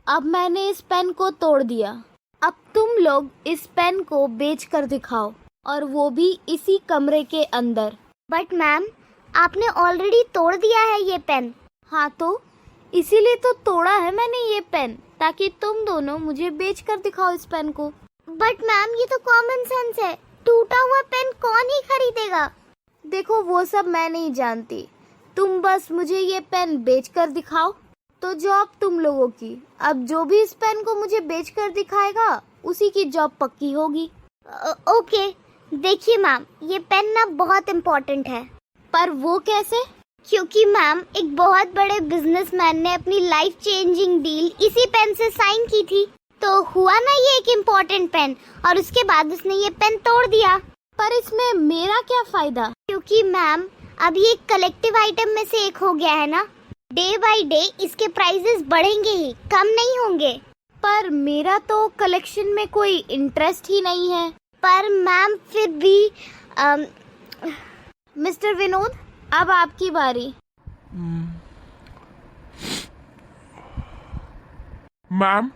अब मैंने इस पेन को तोड़ दिया। अब तुम लोग इस पेन को बेच कर दिखाओ, और वो भी इसी कमरे के अंदर। बट मैम, आपने ऑलरेडी तोड़ दिया है ये पेन। हाँ, तो इसीलिए तो तोड़ा है मैंने ये पेन, ताकि तुम दोनों मुझे बेच कर दिखाओ इस पेन को। बट मैम, ये तो कॉमन सेंस है, टूटा हुआ पेन कौन ही खरीदेगा। देखो, वो सब मैं नहीं जानती, तुम बस मुझे ये पेन बेच कर दिखाओ, तो जॉब तुम लोगों की। अब जो भी इस पेन को मुझे बेच कर दिखाएगा उसी की जॉब पक्की होगी। ओके, देखिए मैम, ये पेन ना बहुत इम्पोर्टेंट है। पर वो कैसे? क्योंकि मैम, एक बहुत बड़े बिजनेसमैन ने अपनी लाइफ चेंजिंग डील इसी पेन से साइन की थी, तो हुआ ना ये एक इम्पोर्टेंट पेन, और उसके बाद उसने ये पेन तोड़ दिया। पर इसमें मेरा क्या फायदा? क्योंकि मैम, अब ये एक कलेक्टिव आइटम में से एक हो गया है ना। डे बाय डे इसके प्राइसेस बढ़ेंगे ही, कम नहीं होंगे। पर मेरा तो कलेक्शन में कोई इंटरेस्ट ही नहीं है। पर मैम, फिर भी मिस्टर विनोद, अब आपकी बारी। मैम,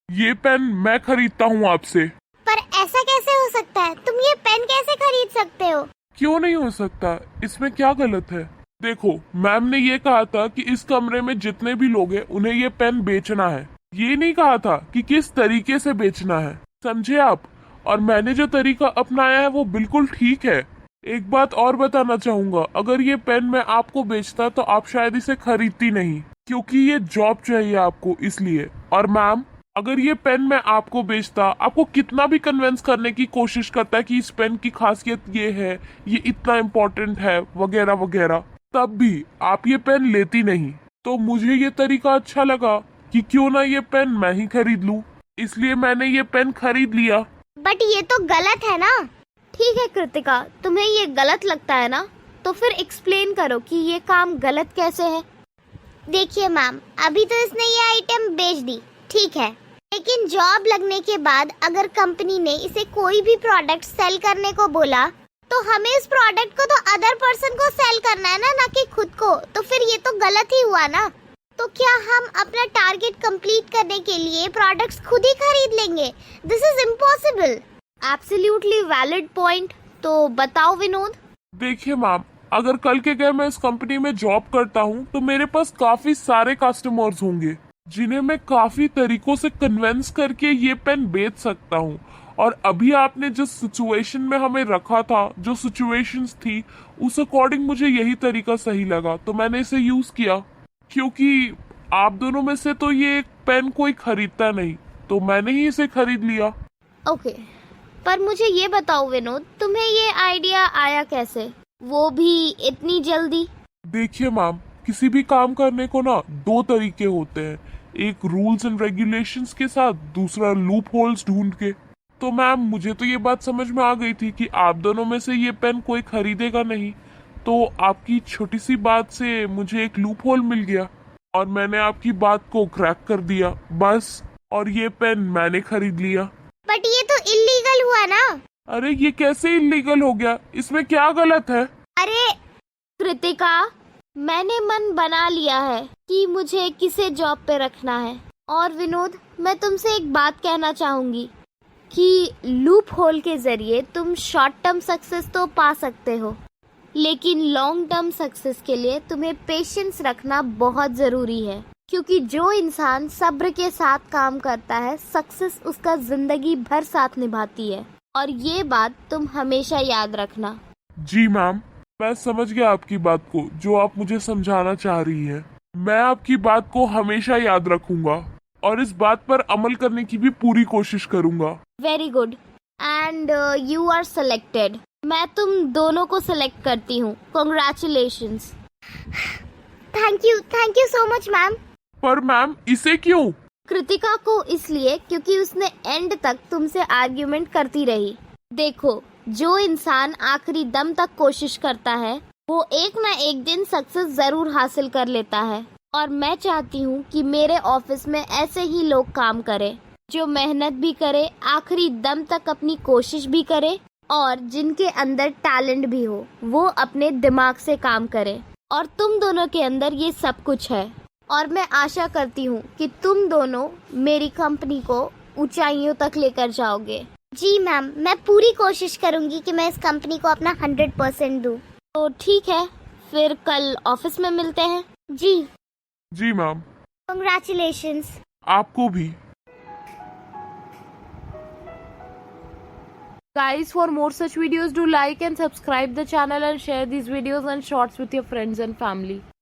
ये पेन मैं खरीदता हूँ आपसे। पर ऐसा कैसे हो सकता है? तुम ये पेन कैसे खरीद सकते हो? क्यों नहीं हो सकता? इसमें क्या गलत है? देखो, मैम ने ये कहा था कि इस कमरे में जितने भी लोग हैं उन्हें ये पेन बेचना है। ये नहीं कहा था कि किस तरीके से बेचना है, समझे आप? और मैंने जो तरीका अपनाया है वो बिल्कुल ठीक है। एक बात और बताना चाहूंगा, अगर ये पेन मैं आपको बेचता तो आप शायद इसे खरीदती नहीं, क्योंकि ये जॉब चाहिए आपको, इसलिए। और मैम, अगर ये पेन मैं आपको बेचता, आपको कितना भी कन्विंस करने की कोशिश करता है कि इस पेन की खासियत ये है, ये इतना इम्पोर्टेंट है, वगैरह वगैरह, तब भी आप ये पेन लेती नहीं। तो मुझे ये तरीका अच्छा लगा कि क्यों ना ये पेन मैं ही खरीद लूं, इसलिए मैंने ये पेन खरीद लिया। बट ये तो गलत है ना। ठीक है कृतिका, तुम्हें ये गलत लगता है ना, तो फिर एक्सप्लेन करो कि ये काम गलत कैसे है। देखिए मैम, अभी तो इसने ये आइटम बेच दी, ठीक है, लेकिन जॉब लगने के बाद अगर कंपनी ने इसे कोई भी प्रोडक्ट सेल करने को बोला, तो हमें इस प्रोडक्ट को तो अदर पर्सन को सेल करना है ना कि खुद को। तो फिर ये तो गलत ही हुआ ना। तो क्या हम अपना टारगेट कंप्लीट करने के लिए प्रोडक्ट्स खुद ही खरीद लेंगे? This is impossible. Absolutely valid point. तो बताओ विनोद। देखिए मैम, अगर कल के गए मैं इस कंपनी में जॉब करता हूँ तो मेरे पास काफी सारे कस्टमर्स होंगे जिन्हें मैं काफी तरीकों से कन्विंस करके ये पेन बेच सकता हूँ। और अभी आपने जिस सिचुएशन में हमें रखा था, जो सिचुएशंस थी, उस अकॉर्डिंग मुझे यही तरीका सही लगा, तो मैंने इसे यूज किया। क्योंकि आप दोनों में से तो ये पेन कोई खरीदता नहीं, तो मैंने ही इसे खरीद लिया। ओके, पर मुझे ये बताओ विनोद, तुम्हें ये आइडिया आया कैसे, वो भी इतनी जल्दी? देखिए मैम, किसी भी काम करने को ना दो तरीके होते हैं, एक रूल्स एंड रेगुलेशंस के साथ, दूसरा लूप होल्स ढूंढ के। तो मैम, मुझे तो ये बात समझ में आ गई थी कि आप दोनों में से ये पेन कोई खरीदेगा नहीं, तो आपकी छोटी सी बात से मुझे एक लूप होल मिल गया और मैंने आपकी बात को क्रैक कर दिया, बस। और ये पेन मैंने खरीद लिया। बट ये तो इल्लीगल हुआ ना। अरे ये कैसे इल्लीगल हो गया? इसमें क्या गलत है? अरे कृतिका, मैंने मन बना लिया है कि मुझे किसे जॉब पे रखना है। और विनोद, मैं तुमसे एक बात कहना चाहूंगी कि लूप होल के जरिए तुम शॉर्ट टर्म सक्सेस तो पा सकते हो, लेकिन लॉन्ग टर्म सक्सेस के लिए तुम्हें पेशेंस रखना बहुत जरूरी है। क्योंकि जो इंसान सब्र के साथ काम करता है, सक्सेस उसका जिंदगी भर साथ निभाती है। और ये बात तुम हमेशा याद रखना। जी मैम, मैं समझ गया आपकी बात को, जो आप मुझे समझाना चाह रही है। मैं आपकी बात को हमेशा याद रखूंगा और इस बात पर अमल करने की भी पूरी कोशिश करूंगा। Very good, and you are selected. मैं तुम दोनों को सेलेक्ट करती हूँ। Congratulations. Thank you so much ma'am. पर मैम, इसे क्यों? कृतिका को इसलिए क्योंकि उसने एंड तक तुमसे आर्ग्यूमेंट करती रही। देखो, जो इंसान आखिरी दम तक कोशिश करता है वो एक ना एक दिन सक्सेस जरूर हासिल कर लेता है। और मैं चाहती हूँ कि मेरे ऑफिस में ऐसे ही लोग काम करें, जो मेहनत भी करे, आखिरी दम तक अपनी कोशिश भी करे, और जिनके अंदर टैलेंट भी हो, वो अपने दिमाग से काम करे। और तुम दोनों के अंदर ये सब कुछ है। और मैं आशा करती हूँ कि तुम दोनों मेरी कंपनी को ऊंचाइयों तक लेकर जाओगे। जी मैम, मैं पूरी कोशिश करूंगी कि मैं इस कंपनी को अपना 100% दूं। तो ठीक है, फिर कल ऑफिस में मिलते हैं। जी, जी मैम, कंग्रेचुलेशंस। आपको भी। Guys, for more such videos, do like and subscribe the channel and share these videos and shorts with your friends and family.